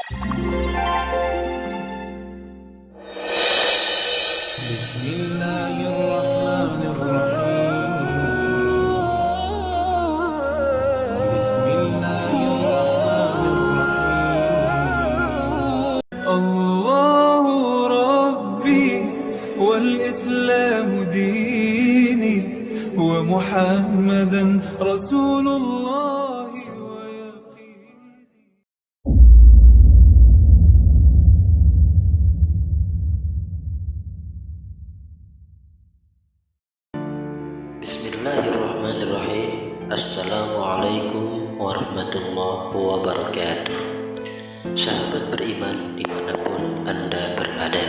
Bismillahirrahmanirrahim. Bismillahirrahmanirrahim. Allahu Rabbi wal Islamu dini wa Muhammadan Rasulullah wa yaqini. Bismillahirrahmanirrahim. Assalamualaikum warahmatullahi wabarakatuh. Sahabat beriman dimanapun Anda berada,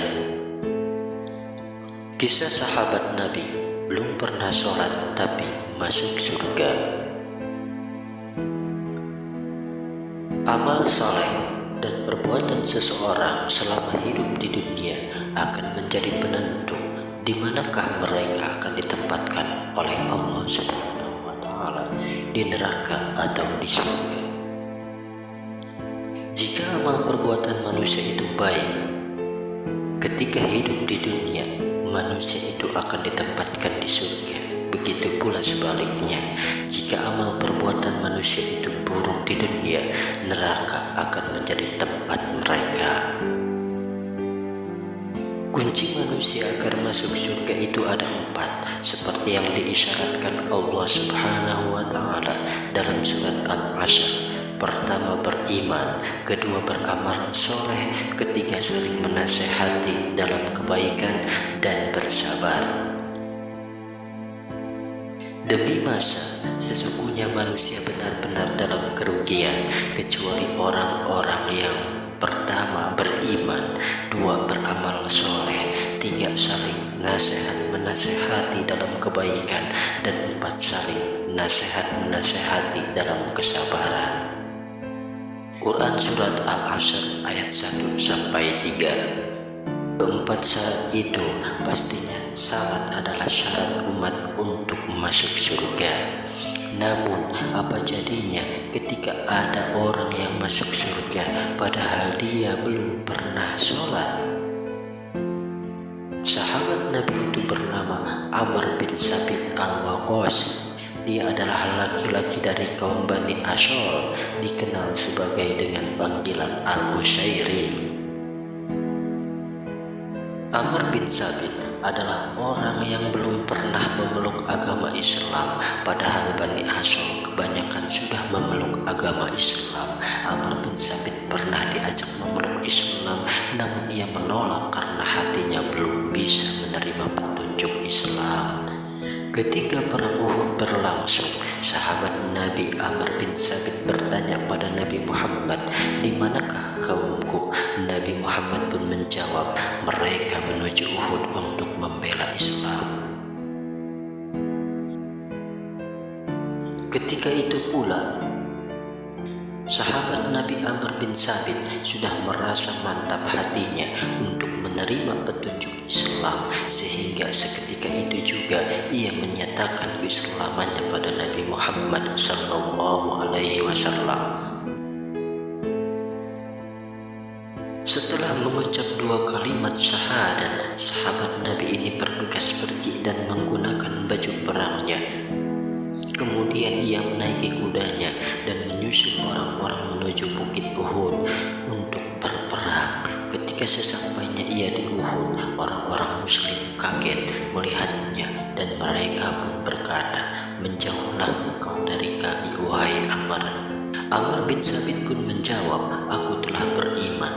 kisah sahabat Nabi belum pernah sholat tapi masuk surga. Amal soleh dan perbuatan seseorang selama hidup di dunia akan menjadi penentu di manakah mereka akan ditempatkan oleh Allah Subhanahu wa Ta'ala, di neraka atau di surga. Jika amal perbuatan manusia itu baik, ketika hidup di dunia manusia itu akan ditempatkan di surga. Begitu pula sebaliknya, jika amal perbuatan manusia itu buruk di dunia, neraka akan menjadi tempat mereka. Kunci manusia agar masuk surga itu ada 4, seperti yang diisyaratkan Allah Subhanahu wa Ta'ala dalam surat Al-Asr. Pertama, beriman; kedua, beramal soleh; ketiga, saling menasehati dalam kebaikan; dan bersabar. Demi masa, sesungguhnya manusia benar-benar dalam kerugian, kecuali orang-orang yang pertama, beriman; dua, beramal soleh; tiga, saling menasehati dalam kebaikan; dan empat, saling menasehati dalam kesabaran. Quran Surat Al-Asr ayat 1-3. Keempat syarat itu pastinya salat adalah syarat umat untuk masuk surga. Namun apa jadinya ketika ada orang yang masuk surga padahal dia belum pernah sholat? Sahabat Nabi itu bernama Amr bin Sabit al-Waqqas. Dia adalah laki-laki dari kaum Bani Asy'ar, dikenal sebagai dengan panggilan Al-Utsairim. Amr bin Sabit adalah orang yang belum pernah memeluk agama Islam, padahal Bani Asy'ar kebanyakan sudah memeluk agama Islam. Amr bin Sabit pernah diajak memeluk Islam, namun ia menolak karena hatinya belum bisa menerima petunjuk Islam. Ketika perang Uhud berlangsung, sahabat Nabi Amr bin Sabit bertanya pada Nabi Muhammad, "Di manakah kaumku?" Nabi Muhammad pun menjawab, "Mereka menuju Uhud untuk membela Islam." Ketika itu pula, sahabat Nabi Amr bin Sabit sudah merasa mantap hatinya untuk menerima petunjuk Islam, sehingga seketika itu juga ia menyatakan keislamannya pada Nabi Muhammad SAW. Setelah mengucap 2 kalimat syahadat, sahabat Nabi ini bergegas pergi dan menggunakan baju perangnya. Kemudian ia menaiki kudanya dan menyusul orang-orang menuju Bukit Uhud untuk berperang. Ketika sesampainya ia di Uhud, orang-orang muslim kaget melihatnya dan mereka pun berkata, "Menjauhlah engkau dari kami, wahai Amr." Amr bin Sabit pun menjawab, "Aku telah beriman."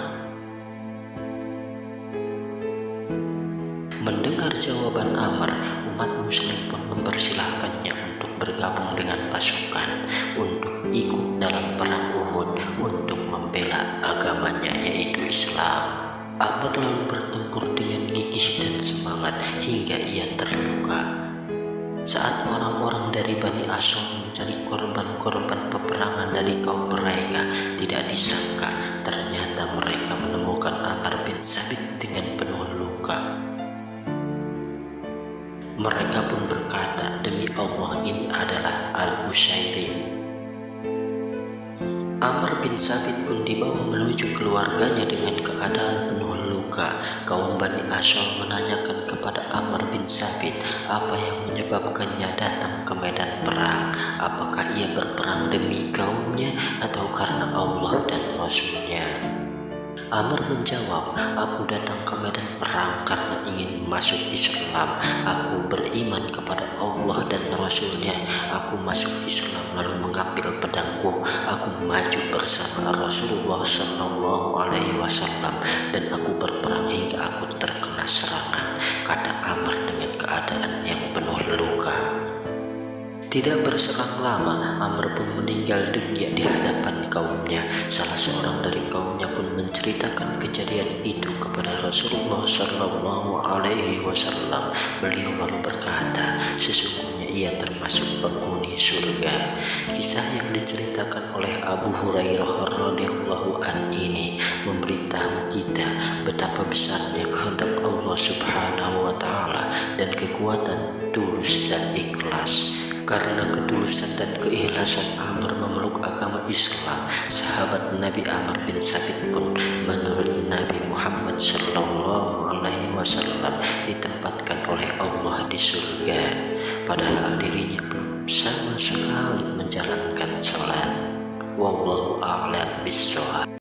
Mendengar jawaban Amr, umat muslim pun mempersilahkannya untuk bergabung dengan pasukan untuk ikut dalam perang Uhud untuk membela agamanya, yaitu Islam. Amr lalu bertempur dengan gigih dan semangat hingga ia terluka. Saat orang-orang dari Bani Asy'ar mencari korban-korban peperangan dari kaum mereka, tidak disangka ternyata mereka menemukan Amr bin Sabit dengan penuh luka. Mereka pun berkata, "Demi Allah, ini adalah Al-Utsairim." Amr bin Sabit pun dibawa menuju keluarga keluarganya dengan keadaan penuh luka. Kaum Bani Asy'ar menanyakan kepada Amr bin Tsabit apa yang menyebabkannya datang ke medan perang. Apakah ia berperang demi kaumnya atau karena Allah dan Rasulnya? Amr menjawab, aku datang ke medan perang karena ingin masuk Islam. Aku beriman kepada Allah dan Rasulnya. Aku masuk Islam lalu mengambil pedangku. Aku maju bersama Rasulullah SAW dan aku berperang hingga aku terkena serangan, kata Amr dengan keadaan yang penuh luka. Tidak berselang lama, Amr pun meninggal dunia di hadapan kaumnya. Salah seorang dari kaumnya pun menceritakan kejadian itu kepada Rasulullah SAW. Beliau lalu berkata, sesungguhnya ia termasuk penghuni surga. Kisah yang diceritakan oleh Abu Hurairah radhiyallahu an ini memberitahu kita betapa besarnya kehendak Allah Subhanahu wa Ta'ala dan kekuatan tulus dan ikhlas. Karena ketulusan dan keikhlasan Amr memeluk agama Islam, sahabat Nabi Amr bin Tsabit pun menurut Nabi Muhammad SAW ditempatkan oleh Allah di surga, padahal dirinya belum sama sekali menjalankan salat. Wallahu a'lam bishawab.